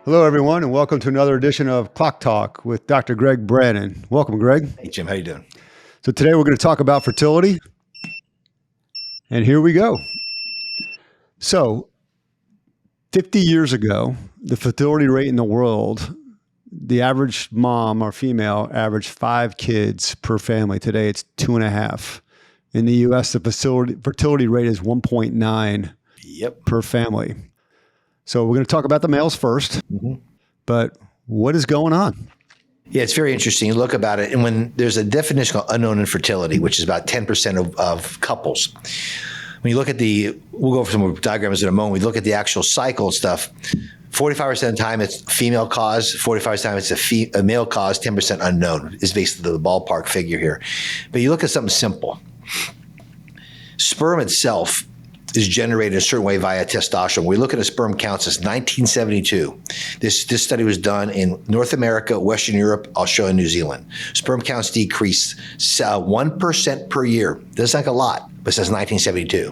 Hello, everyone, and welcome to another edition of Clock Talk with Dr. Greg Brannon. Welcome, Greg. Hey, Jim, how you doing? So today we're going to talk about fertility, and here we go. So 50 years ago, the fertility rate in the world, the average mom or female averaged 5 kids per family. Today it's 2.5. In the U.S., the fertility rate is 1.9 per family. So we're going to talk about the males first, but what is going on? Yeah, it's very interesting. You look about it, and when there's a definition of unknown infertility, which is about 10% of couples. When you look at we'll go over some diagrams in a moment. We look at the actual cycle and stuff. 45% of the time it's female cause, 45% of the time it's a male cause, 10% unknown is basically the ballpark figure here. But you look at something simple. Sperm itself is generated a certain way via testosterone. We look at a sperm count since 1972. This study was done in North America, Western Europe, Australia, and New Zealand. Sperm counts decreased 1% per year. Doesn't sound like a lot, but since 1972.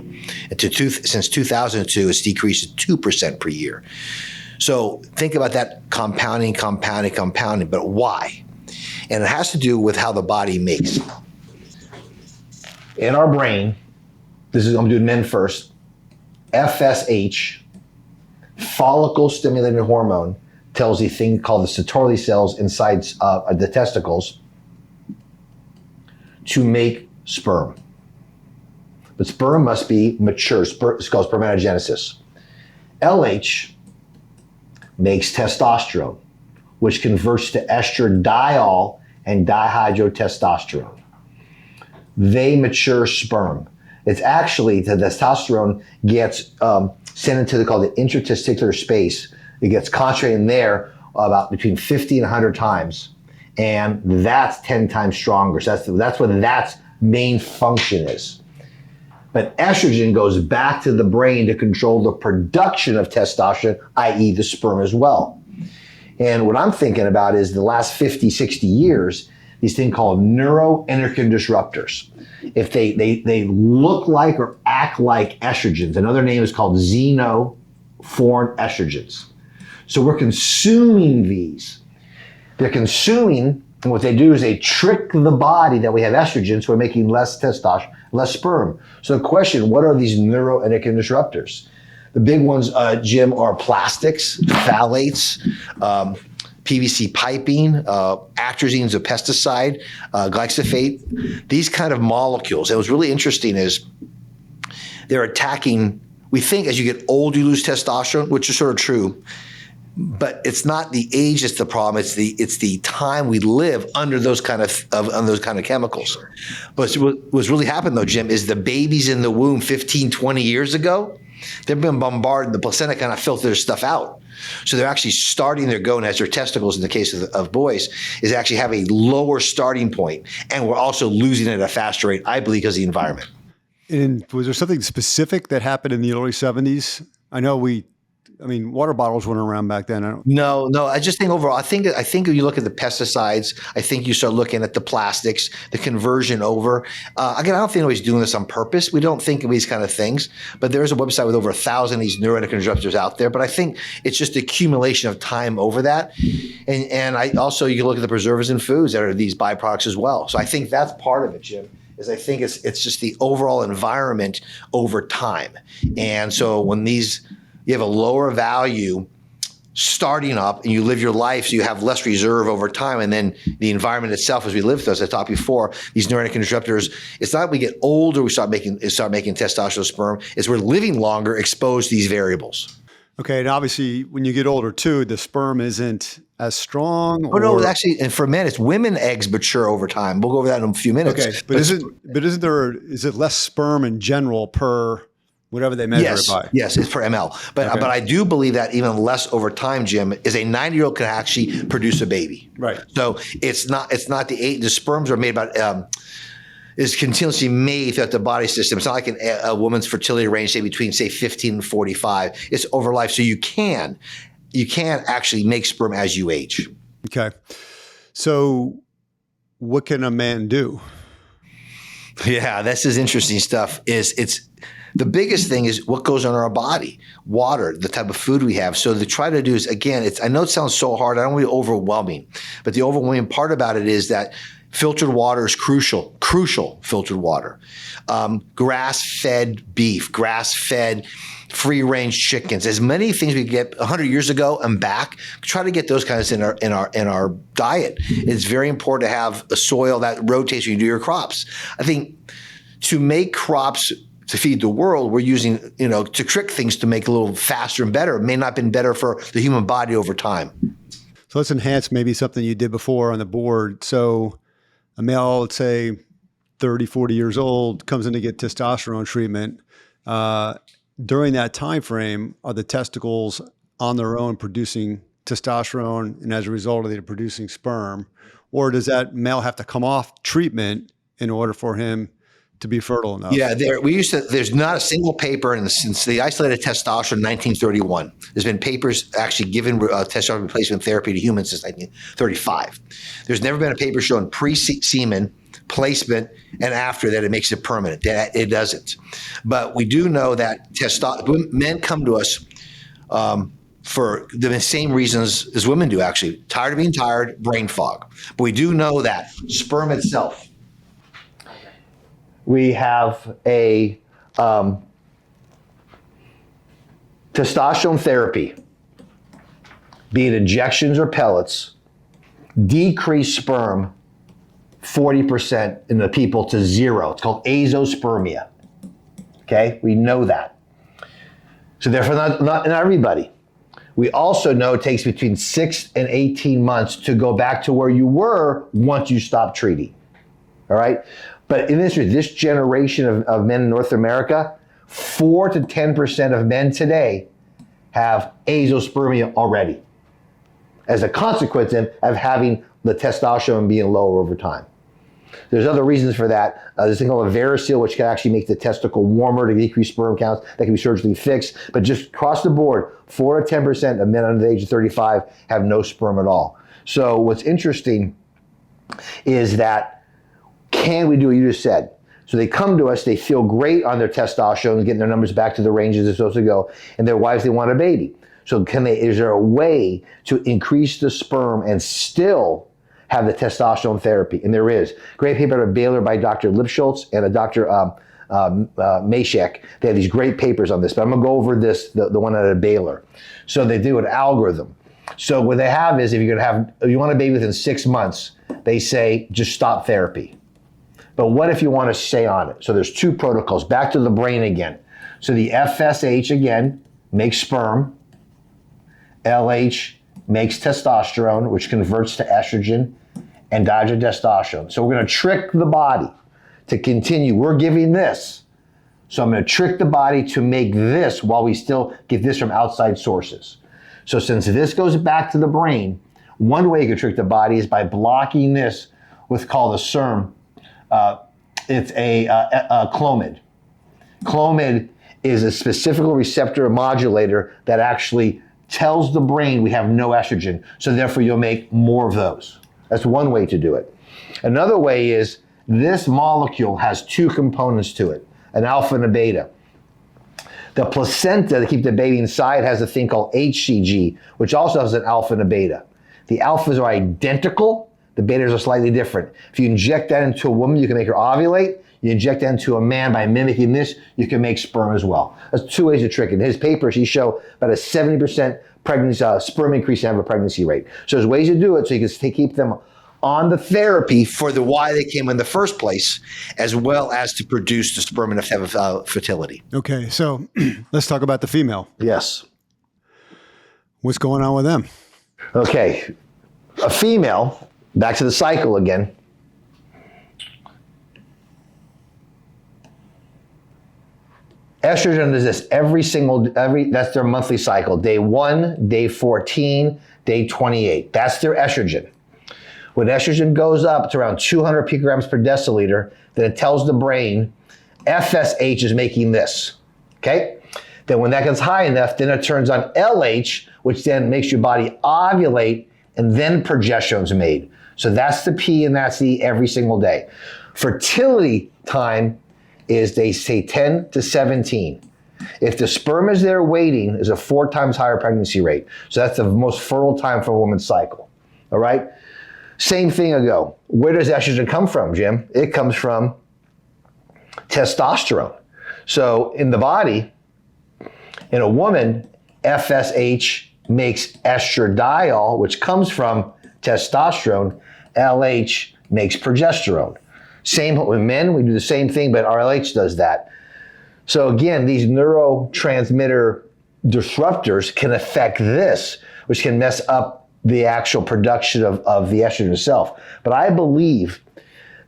And since 2002, it's decreased to 2% per year. So think about that compounding. But why? And it has to do with how the body makes. In our brain, I'm doing men first. FSH, follicle stimulating hormone, tells a thing called the Sertoli cells inside the testicles to make sperm. But sperm must be mature. It's called spermatogenesis. LH makes testosterone, which converts to estradiol and dihydrotestosterone. They mature sperm. It's actually the testosterone gets sent into called the intratesticular space. It gets concentrated in there about between 50 and 100 times, and that's 10 times stronger. So that's what that main function is. But estrogen goes back to the brain to control the production of testosterone, i.e. the sperm as well. And what I'm thinking about is the last 50, 60 years, these things called neuroendocrine disruptors. If they look like or act like estrogens, another name is called xenoforeign estrogens. So we're consuming these. They're consuming, and what they do is they trick the body that we have estrogen, so we're making less testosterone, less sperm. So the question, what are these neuroendocrine disruptors? The big ones, Jim, are plastics, phthalates, PVC piping, atrazines, a pesticide, glyphosate, these kind of molecules. And what's really interesting is they're attacking, we think as you get older, you lose testosterone, which is sort of true, but it's not the age that's the problem. It's the time we live under those kind of chemicals. But what's really happened though, Jim, is the babies in the womb 15, 20 years ago, they've been bombarded. The placenta kind of filters stuff out. So they're actually starting their gonads, their testicles in the case of boys, is actually have a lower starting point. And we're also losing it at a faster rate, I believe, because of the environment. And was there something specific that happened in the early 70s? I know water bottles weren't around back then. No. I just think overall, I think if you look at the pesticides, I think you start looking at the plastics, the conversion over. Again, I don't think anybody's doing this on purpose. We don't think of these kind of things, but there is a website with over 1,000 of these neuroendocrine disruptors out there. But I think it's just the accumulation of time over that. And I also, you can look at the preservatives in foods that are these byproducts as well. So I think that's part of it, Jim. I think it's just the overall environment over time. And so when you have a lower value starting up and you live your life, so you have less reserve over time. And then the environment itself, as we live through, as I talked before, these neuroendocrine disruptors, it's not we get older, we start making testosterone sperm. It's we're living longer exposed to these variables. Okay. And obviously when you get older too, the sperm isn't as strong. No, actually, and for men, it's women eggs mature over time. We'll go over that in a few minutes. Okay. But is it less sperm in general per whatever they measure it by? Yes, it's per ml. But I do believe that even less over time, Jim, is a 90-year-old can actually produce a baby. Right. So it's not the sperms are made about is continuously made throughout the body system. It's not like a woman's fertility range, say between 15 and 45. It's over life. So you can actually make sperm as you age. Okay. So what can a man do? Yeah, this is interesting stuff. The biggest thing is what goes on in our body, water, the type of food we have. So to try to do is, again, I know it sounds so hard. I don't want to be overwhelming, but the overwhelming part about it is that filtered water is crucial filtered water. Grass-fed beef, grass-fed free-range chickens, as many things we get 100 years ago and back, try to get those kinds in our diet. It's very important to have a soil that rotates when you do your crops. I think to make crops to feed the world, we're using, to trick things to make it a little faster and better. It may not have been better for the human body over time. So let's enhance maybe something you did before on the board. So a male, let's say 30, 40 years old, comes in to get testosterone treatment. During that time frame, are the testicles on their own producing testosterone, and as a result of it, producing sperm? Or does that male have to come off treatment in order for him to be fertile enough? Yeah, there's not a single paper since the isolated testosterone in 1931. There's been papers actually giving testosterone replacement therapy to humans since 1935. There's never been a paper showing pre-semen placement and after that it makes it permanent. It doesn't. But we do know that men come to us for the same reasons as women do, actually. Tired of being tired, brain fog. But we do know that sperm itself, we have a testosterone therapy, be it injections or pellets, decrease sperm 40% in the people to zero. It's called azospermia. Okay, we know that. So therefore, not in everybody. We also know it takes between 6 and 18 months to go back to where you were once you stop treating. All right? But in this generation of men in North America, 4 to 10% of men today have azospermia already as a consequence of having the testosterone being lower over time. There's other reasons for that. There's a thing called a varicose, which can actually make the testicle warmer to decrease sperm counts. That can be surgically fixed. But just across the board, 4 to 10% of men under the age of 35 have no sperm at all. So what's interesting is that, can we do what you just said? So they come to us, they feel great on their testosterone, getting their numbers back to the ranges they're supposed to go, and their wives, they want a baby. So is there a way to increase the sperm and still have the testosterone therapy? And there is. Great paper out of Baylor by Dr. Lipschultz and a Dr. Mashek. They have these great papers on this, but I'm going to go over the one out of Baylor. So they do an algorithm. So what they have is, if you want a baby within 6 months, they say just stop therapy. But what if you want to stay on it? So there's 2 protocols. Back to the brain again. So the FSH again makes sperm. LH makes testosterone, which converts to estrogen and dihydrotestosterone. So we're going to trick the body to continue. We're giving this. So I'm going to trick the body to make this while we still get this from outside sources. So since this goes back to the brain, one way you can trick the body is by blocking this with called a SERM. It's a Clomid. Clomid is a specific receptor modulator that actually tells the brain we have no estrogen, so therefore you'll make more of those. That's one way to do it. Another way is this molecule has 2 components to it, an alpha and a beta. The placenta that keeps the baby inside has a thing called HCG, which also has an alpha and a beta. The alphas are identical, the betas are slightly different. If you inject that into a woman, you can make her ovulate. You inject that into a man by mimicking this, you can make sperm as well. That's 2 ways to trick it. In his papers, he showed about a 70% pregnancy, sperm increase in a pregnancy rate. So there's ways to do it so you can keep them on the therapy for the why they came in the first place, as well as to produce the sperm enough to have fertility. Okay, so let's talk about the female. Yes. What's going on with them? Okay, a female, back to the cycle again. Estrogen is this that's their monthly cycle. Day 1, day 14, day 28. That's their estrogen. When estrogen goes up to around 200 picograms per deciliter, then it tells the brain, FSH is making this, okay? Then when that gets high enough, then it turns on LH, which then makes your body ovulate, and then progesterone's made. So that's the P and that's the E every single day. Fertility time is they say 10 to 17. If the sperm is there waiting, is a 4 times higher pregnancy rate. So that's the most fertile time for a woman's cycle. All right? Same thing ago. Where does estrogen come from, Jim? It comes from testosterone. So in the body, in a woman, FSH makes estradiol, which comes from testosterone. LH makes progesterone. Same with men, we do the same thing, but our LH does that. So again, these neurotransmitter disruptors can affect this, which can mess up the actual production of the estrogen itself. But I believe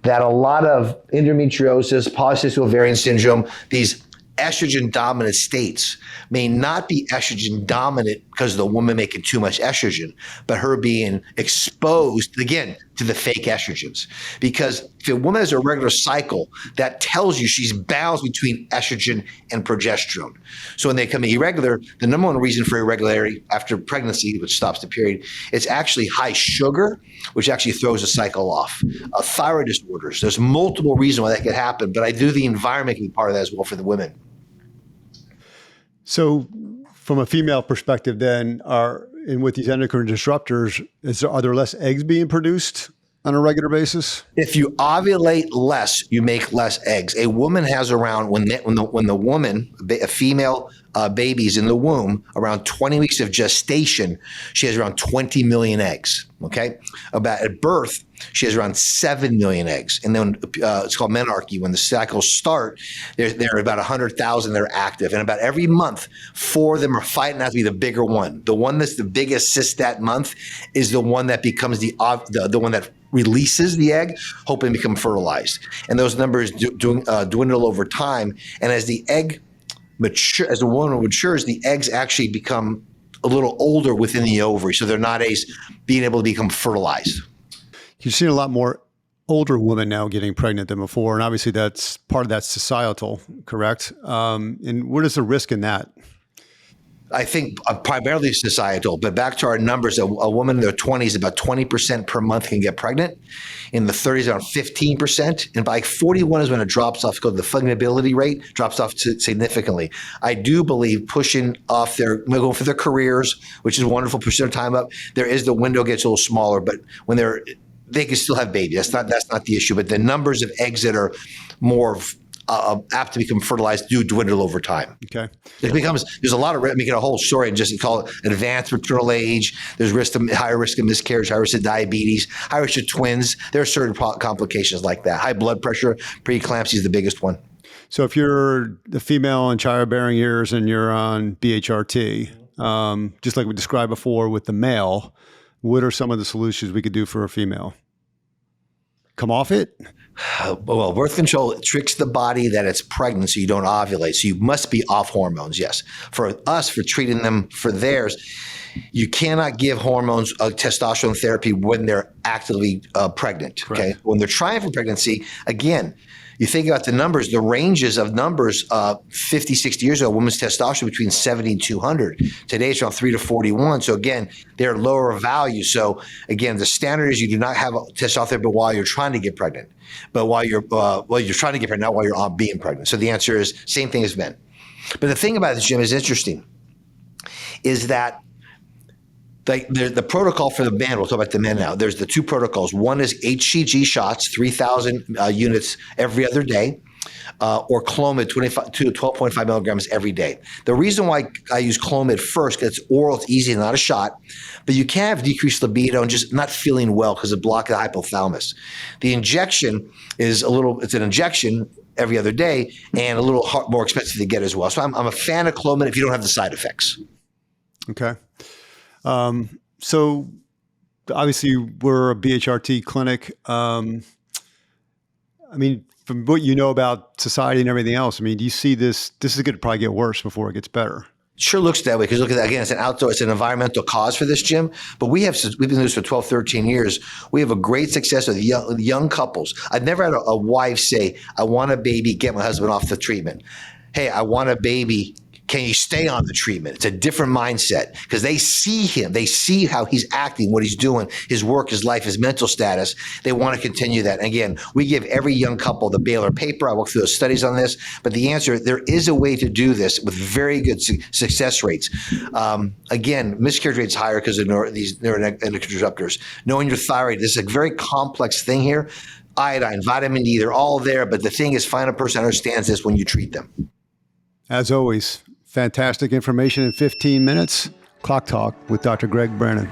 that a lot of endometriosis, polycystic ovarian syndrome, these estrogen dominant states may not be estrogen dominant because of the woman making too much estrogen, but her being exposed, again, to the fake estrogens. Because if a woman has a regular cycle, that tells you she's balanced between estrogen and progesterone. So when they come irregular, the number one reason for irregularity after pregnancy, which stops the period, it's actually high sugar, which actually throws the cycle off. Thyroid disorders, there's multiple reasons why that could happen, but I do the environment can be part of that as well for the women. So from a female perspective then, with these endocrine disruptors, are there less eggs being produced on a regular basis? If you ovulate less, you make less eggs. A woman has around, when the woman, a female baby is in the womb, around 20 weeks of gestation, she has around 20 million eggs, okay? About at birth, she has around 7 million eggs. And then it's called menarche. When the cycles start, there are about 100,000 that are active. And about every month, 4 of them are fighting out to be the bigger one. The one that's the biggest cyst that month is the one that becomes the one that releases the egg, hoping to become fertilized. And those numbers dwindle over time. And as the egg as the woman matures, the eggs actually become a little older within the ovary. So they're not being able to become fertilized. You've seen a lot more older women now getting pregnant than before. And obviously that's part of that societal, correct? And what is the risk in that? I think primarily societal, but back to our numbers, a woman in their 20s, about 20% per month can get pregnant. In the 30s, around 15%. And by 41 is when it drops off, because the fundability rate drops off significantly. I do believe pushing off going for their careers, which is wonderful, pushing their time up. There is the window gets a little smaller, but when they can still have babies. That's not the issue. But the numbers of eggs that are more apt to become fertilized do dwindle over time. Okay. There's a lot of, make it a whole story and just call it advanced maternal age. There's higher risk of miscarriage, higher risk of diabetes, higher risk of twins. There are certain complications like that. High blood pressure, preeclampsia is the biggest one. So if you're the female in childbearing years and you're on BHRT, just like we described before with the male, what are some of the solutions we could do for a female? Come off it? Well, birth control tricks the body that it's pregnant so you don't ovulate. So you must be off hormones, yes. For us, for treating them for theirs, you cannot give hormones, testosterone therapy when they're actively pregnant, okay? When they're trying for pregnancy, again, you think about the numbers, the ranges of numbers 50, 60 years ago, women's testosterone between 70 and 200. Today it's around 3 to 41. So again, they're lower value. So again, the standard is you do not have testosterone therapy while you're trying to get pregnant, but while you're trying to get pregnant, not while you're being pregnant. So the answer is same thing as men. But the thing about this, Jim, is interesting, is that the protocol for the men, we'll talk about the men now. There's the 2 protocols. One is HCG shots, 3,000 units every other day, or Clomid, 12.5 milligrams every day. The reason why I use Clomid first, because it's oral, it's easy, not a shot, but you can have decreased libido and just not feeling well because it blocks the hypothalamus. The injection is it's an injection every other day and a little more expensive to get as well. So I'm a fan of Clomid if you don't have the side effects. Okay. So obviously we're a BHRT clinic. I mean, from what you know about society and everything else, I mean, do you see this is going to probably get worse before it gets better? Sure looks that way, because look at that again. It's an environmental cause for this, Jim. But we've been doing this for 12, 13 years. We have a great success with young couples. I've never had a wife say, "I want a baby, get my husband off the treatment." Hey, I want a baby, Can you stay on the treatment? It's a different mindset because they see him. They see how he's acting, what he's doing, his work, his life, his mental status. They want to continue that. And again, we give every young couple the Baylor paper. I walk through those studies on this. But the answer, there is a way to do this with very good success rates. Again, miscarriage rates higher because of these neuroendocrine disruptors. Knowing your thyroid, this is a very complex thing here. Iodine, vitamin D, they're all there. But the thing is, find a person who understands this when you treat them. As always, fantastic information in 15 minutes. Clock Talk with Dr. Greg Brannon.